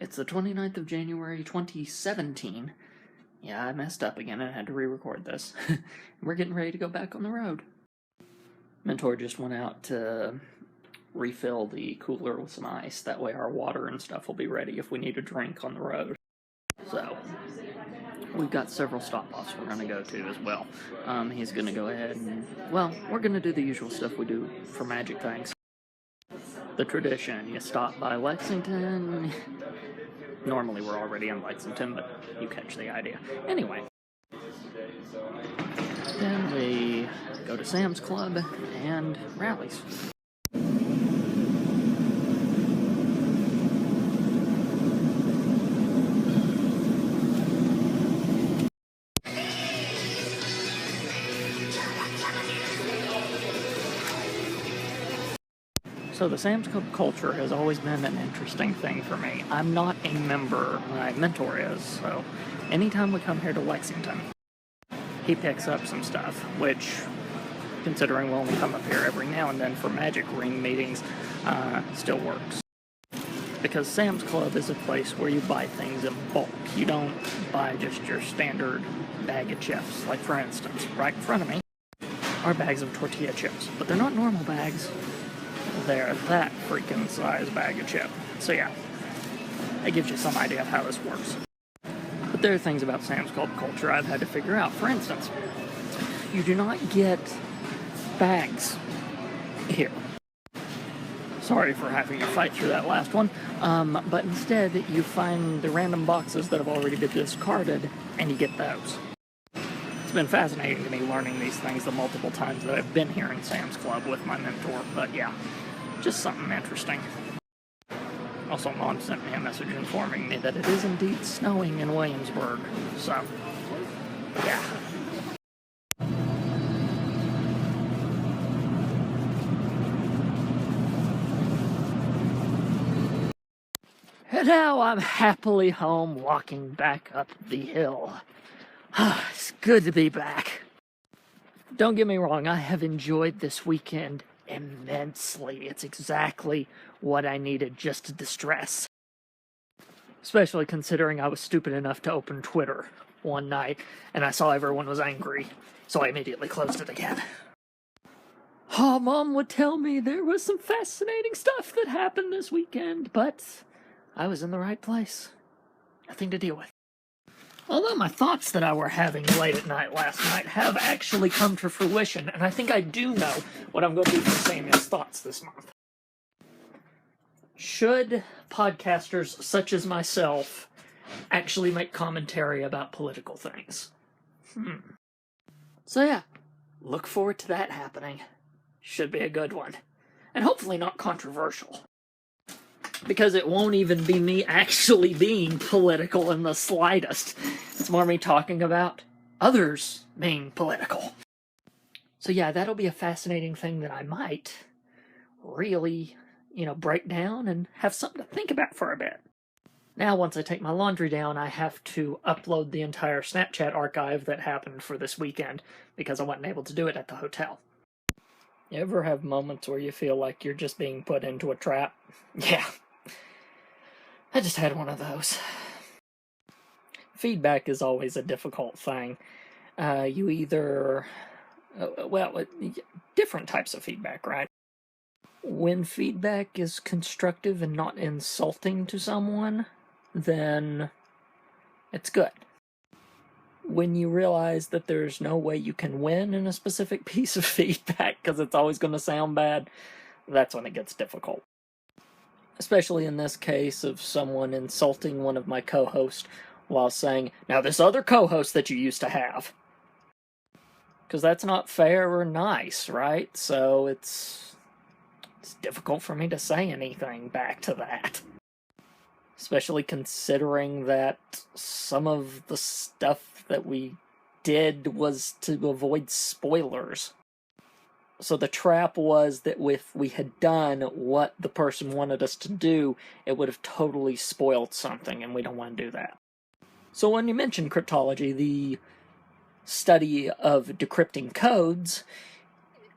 It's the 29th of January, 2017. Yeah, I messed up again and had to re-record this. We're getting ready to go back on the road. Mentor just went out to refill the cooler with some ice. That way our water and stuff will be ready if we need a drink on the road. So, we've got several stop-offs we're going to go to as well. He's going to go ahead and, well, we're going to do the usual stuff we do for magic things. The tradition, you stop by Lexington. Normally we're already in Lexington, but you catch the idea. Anyway. Then we go to Sam's Club and Rally's. So the Sam's Club culture has always been an interesting thing for me. I'm not a member, my mentor is, so anytime we come here to Lexington, he picks up some stuff, which, considering we'll only come up here every now and then for magic ring meetings, still works. Because Sam's Club is a place where you buy things in bulk. You don't buy just your standard bag of chips. Like, for instance, right in front of me are bags of tortilla chips, but they're not normal bags. They're that freaking size bag of chip. So yeah, it gives you some idea of how this works. But there are things about Sam's Club culture I've had to figure out. For instance, you do not get bags here. Sorry for having to fight through that last one. But instead, you find the random boxes that have already been discarded, and you get those. It's been fascinating to me learning these things the multiple times that I've been here in Sam's Club with my mentor, but yeah, just something interesting. Also, Mom sent me a message informing me that it is indeed snowing in Williamsburg, so, yeah. And now I'm happily home walking back up the hill. It's good to be back. Don't get me wrong, I have enjoyed this weekend immensely. It's exactly what I needed just to distress. Especially considering I was stupid enough to open Twitter one night and I saw everyone was angry, so I immediately closed it again. Oh, Mom would tell me there was some fascinating stuff that happened this weekend, but I was in the right place. Nothing to deal with. Although my thoughts that I were having late at night last night have actually come to fruition, and I think I do know what I'm going to do for Samuel's thoughts this month. Should podcasters such as myself actually make commentary about political things? So yeah, look forward to that happening. Should be a good one. And hopefully not controversial. Because it won't even be me actually being political in the slightest. It's more me talking about others being political. So yeah, that'll be a fascinating thing that I might really, break down and have something to think about for a bit. Now, once I take my laundry down, I have to upload the entire Snapchat archive that happened for this weekend, because I wasn't able to do it at the hotel. You ever have moments where you feel like you're just being put into a trap? Yeah. I just had one of those. Feedback is always a difficult thing. You either... different types of feedback, right? When feedback is constructive and not insulting to someone, then it's good. When you realize that there's no way you can win in a specific piece of feedback because it's always going to sound bad, that's when it gets difficult. Especially in this case of someone insulting one of my co-hosts while saying, now this other co-host that you used to have. Because that's not fair or nice, right? So it's difficult for me to say anything back to that. Especially considering that some of the stuff that we did was to avoid spoilers. So the trap was that if we had done what the person wanted us to do, it would have totally spoiled something, and we don't want to do that. So when you mention cryptology, the study of decrypting codes,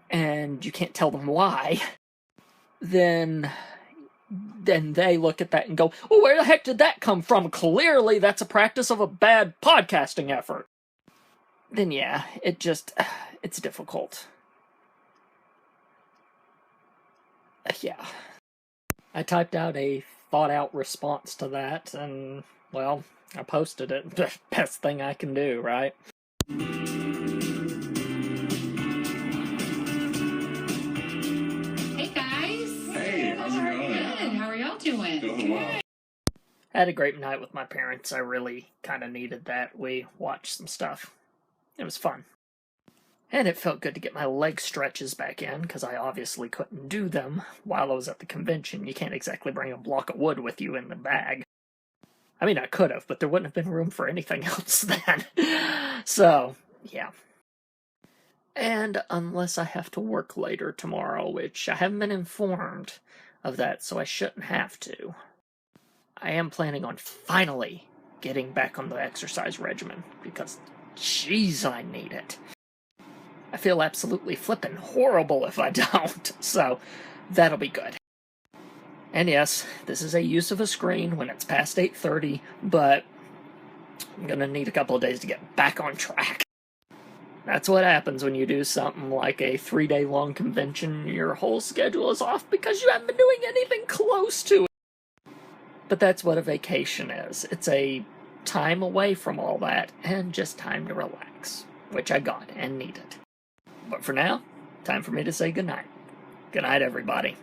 and you can't tell them why, then then they look at that and go, oh, where the heck did that come from? Clearly that's a practice of a bad podcasting effort. Then yeah, it's difficult. Yeah. I typed out a thought-out response to that, and, well, I posted it. Best thing I can do, right? Hey, guys. Hey, how's it going? Good. How are y'all doing? Doing well. I had a great night with my parents. I really kind of needed that. We watched some stuff. It was fun. And it felt good to get my leg stretches back in, because I obviously couldn't do them while I was at the convention. You can't exactly bring a block of wood with you in the bag. I mean, I could have, but there wouldn't have been room for anything else then. So, yeah. And unless I have to work later tomorrow, which I haven't been informed of that, so I shouldn't have to, I am planning on finally getting back on the exercise regimen, because, jeez, I need it. I feel absolutely flippin' horrible if I don't, so that'll be good. And yes, this is a use of a screen when it's past 8:30, but I'm gonna need a couple of days to get back on track. That's what happens when you do something like a 3-day long convention. Your whole schedule is off because you haven't been doing anything close to it. But that's what a vacation is. It's a time away from all that, and just time to relax, which I got and needed. But for now, time for me to say goodnight. Good night, everybody.